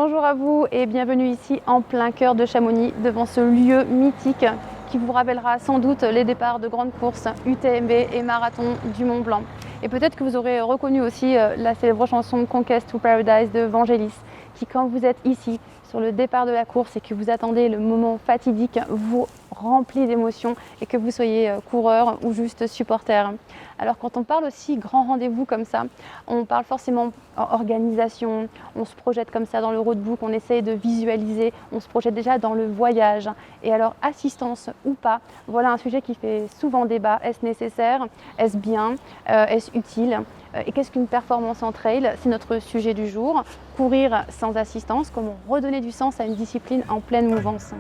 Bonjour à vous et bienvenue ici en plein cœur de Chamonix, devant ce lieu mythique qui vous rappellera sans doute les départs de grandes courses UTMB et marathon du Mont Blanc. Et peut-être que vous aurez reconnu aussi la célèbre chanson Conquest to Paradise de Vangelis, qui quand vous êtes ici sur le départ de la course et que vous attendez le moment fatidique, vous remplit d'émotions et que vous soyez coureur ou juste supporter. Alors quand on parle aussi grand rendez-vous comme ça, on parle forcément organisation, on se projette comme ça dans le roadbook, on essaye de visualiser, on se projette déjà dans le voyage. Et alors assistance ou pas, voilà un sujet qui fait souvent débat. Est-ce nécessaire? Est-ce bien? Est-ce utile? Et qu'est-ce qu'une performance en trail? C'est notre sujet du jour. Courir sans assistance, comment redonner du sens à une discipline en pleine mouvance.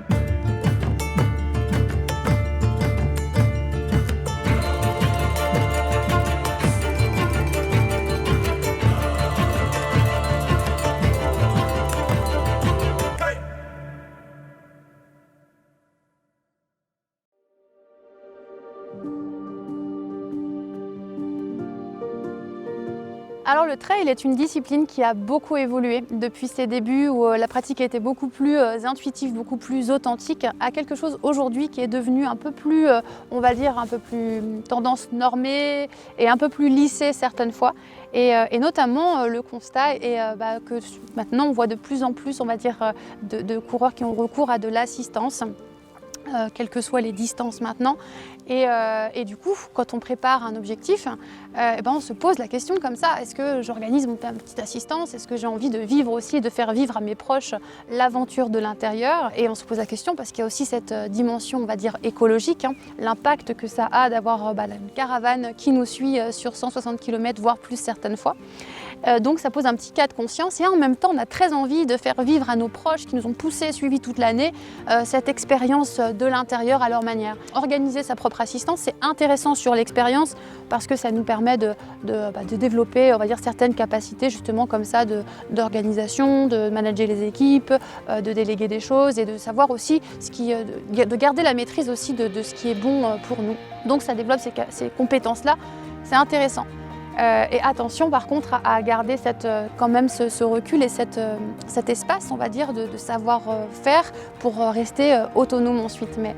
Alors le trail est une discipline qui a beaucoup évolué depuis ses débuts où la pratique était beaucoup plus intuitive, beaucoup plus authentique, à quelque chose aujourd'hui qui est devenu un peu plus, on va dire, un peu plus tendance normée et un peu plus lissée certaines fois. Et notamment le constat est que maintenant on voit de plus en plus, on va dire, de coureurs qui ont recours à de l'assistance. Quelles que soient les distances maintenant. Et du coup, quand on prépare un objectif, on se pose la question comme ça, est-ce que j'organise une petite assistance? Est-ce que j'ai envie de vivre aussi, de faire vivre à mes proches l'aventure de l'intérieur? Et on se pose la question parce qu'il y a aussi cette dimension, on va dire, écologique, l'impact que ça a d'avoir une caravane qui nous suit sur 160 km, voire plus certaines fois. Donc ça pose un petit cas de conscience et en même temps on a très envie de faire vivre à nos proches qui nous ont poussés, suivis toute l'année, cette expérience de l'intérieur à leur manière. Organiser sa propre assistance, c'est intéressant sur l'expérience parce que ça nous permet de développer, on va dire, certaines capacités justement comme ça d'organisation, de manager les équipes, de déléguer des choses et de savoir aussi de garder la maîtrise aussi de ce qui est bon pour nous. Donc ça développe ces compétences-là, c'est intéressant. Et attention par contre à garder quand même ce recul et cet espace, on va dire, de savoir-faire pour rester autonome ensuite. Mais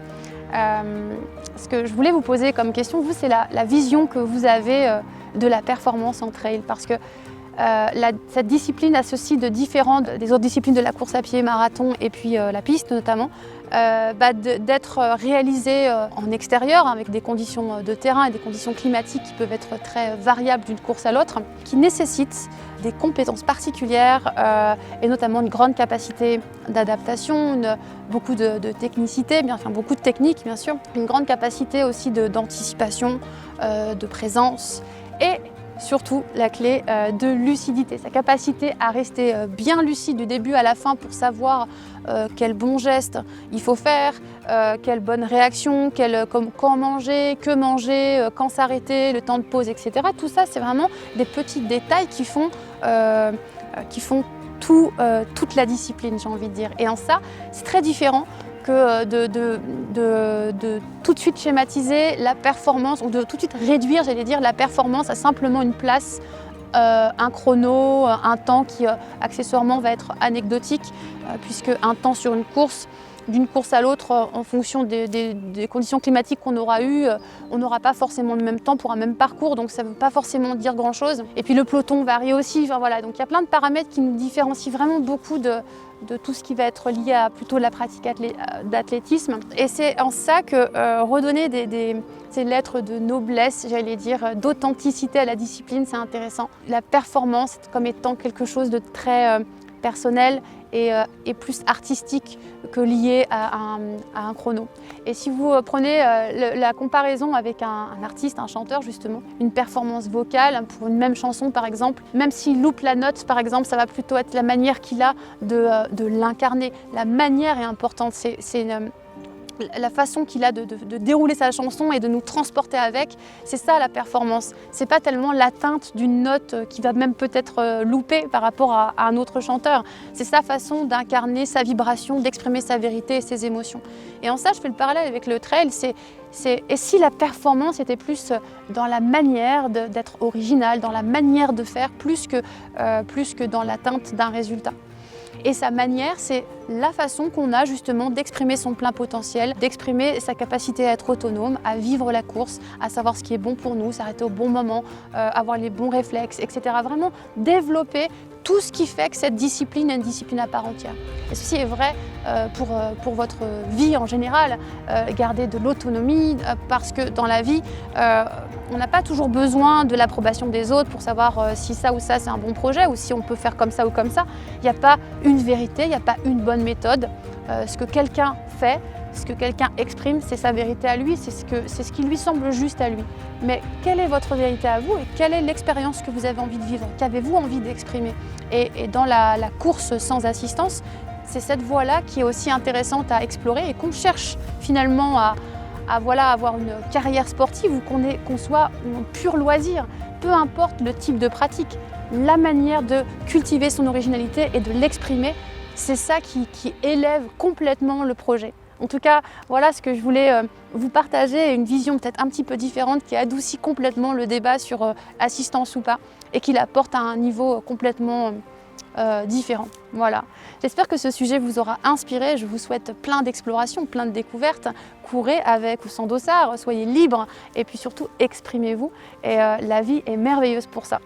ce que je voulais vous poser comme question, vous, c'est la vision que vous avez de la performance en trail. Parce que cette discipline associe des autres disciplines de la course à pied, marathon et puis la piste notamment, d'être réalisée en extérieur avec des conditions de terrain et des conditions climatiques qui peuvent être très variables d'une course à l'autre, qui nécessitent des compétences particulières et notamment une grande capacité d'adaptation, beaucoup de technicité, beaucoup de technique bien sûr, une grande capacité aussi d'anticipation, de présence et surtout la clé de lucidité, sa capacité à rester bien lucide du début à la fin pour savoir quel bon geste il faut faire, quelle bonne réaction, quand manger, que manger, quand s'arrêter, le temps de pause, etc. Tout ça, c'est vraiment des petits détails qui font toute la discipline, j'ai envie de dire. Et en ça, c'est très différent que de tout de suite schématiser la performance ou de tout de suite réduire, j'allais dire, la performance à simplement une place, un chrono, un temps qui accessoirement va être anecdotique puisque un temps sur une course, d'une course à l'autre, en fonction des conditions climatiques qu'on aura eues, on n'aura pas forcément le même temps pour un même parcours, donc ça ne veut pas forcément dire grand-chose. Et puis le peloton varie aussi, voilà. Donc il y a plein de paramètres qui nous différencient vraiment beaucoup de tout ce qui va être lié à plutôt la pratique d'athlétisme. Et c'est en ça que redonner ces lettres de noblesse, j'allais dire, d'authenticité à la discipline, c'est intéressant. La performance comme étant quelque chose de très personnel et plus artistique que lié à un chrono. Et si vous prenez la comparaison avec un artiste, un chanteur justement, une performance vocale pour une même chanson par exemple, même s'il loupe la note par exemple, ça va plutôt être la manière qu'il a de l'incarner. La manière est importante, c'est la façon qu'il a de dérouler sa chanson et de nous transporter avec, c'est ça la performance. C'est pas tellement l'atteinte d'une note qui va même peut-être louper par rapport à un autre chanteur. C'est sa façon d'incarner sa vibration, d'exprimer sa vérité et ses émotions. Et en ça, je fais le parallèle avec le trail, et si la performance était plus dans la manière d'être originale, dans la manière de faire, plus que dans l'atteinte d'un résultat. Et sa manière, c'est la façon qu'on a justement d'exprimer son plein potentiel, d'exprimer sa capacité à être autonome, à vivre la course, à savoir ce qui est bon pour nous, s'arrêter au bon moment, avoir les bons réflexes, etc. Vraiment développer tout ce qui fait que cette discipline est une discipline à part entière. Et ceci est vrai pour votre vie en général. Garder de l'autonomie parce que dans la vie, on n'a pas toujours besoin de l'approbation des autres pour savoir si ça ou ça c'est un bon projet ou si on peut faire comme ça ou comme ça. Il n'y a pas une vérité, il n'y a pas une bonne méthode. Ce que quelqu'un fait, ce que quelqu'un exprime, c'est sa vérité à lui, c'est ce qui lui semble juste à lui. Mais quelle est votre vérité à vous et quelle est l'expérience que vous avez envie de vivre? Qu'avez-vous envie d'exprimer? Et dans la course sans assistance, c'est cette voie-là qui est aussi intéressante à explorer et qu'on cherche finalement à avoir une carrière sportive ou qu'on soit en pur loisir. Peu importe le type de pratique, la manière de cultiver son originalité et de l'exprimer, c'est ça qui élève complètement le projet. En tout cas, voilà ce que je voulais vous partager, une vision peut-être un petit peu différente qui adoucit complètement le débat sur assistance ou pas et qui l'apporte à un niveau complètement différent. Voilà. J'espère que ce sujet vous aura inspiré. Je vous souhaite plein d'explorations, plein de découvertes. Courez avec ou sans dossard, soyez libres et puis surtout exprimez-vous. Et la vie est merveilleuse pour ça.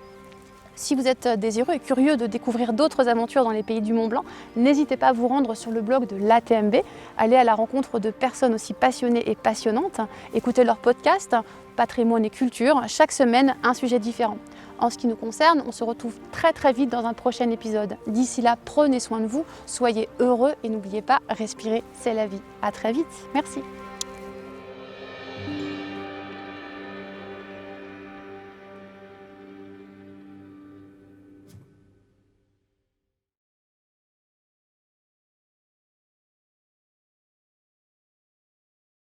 Si vous êtes désireux et curieux de découvrir d'autres aventures dans les pays du Mont Blanc, n'hésitez pas à vous rendre sur le blog de l'ATMB, aller à la rencontre de personnes aussi passionnées et passionnantes, écouter leurs podcasts, patrimoine et culture, chaque semaine un sujet différent. En ce qui nous concerne, on se retrouve très très vite dans un prochain épisode. D'ici là, prenez soin de vous, soyez heureux et n'oubliez pas, respirer, c'est la vie. À très vite, merci.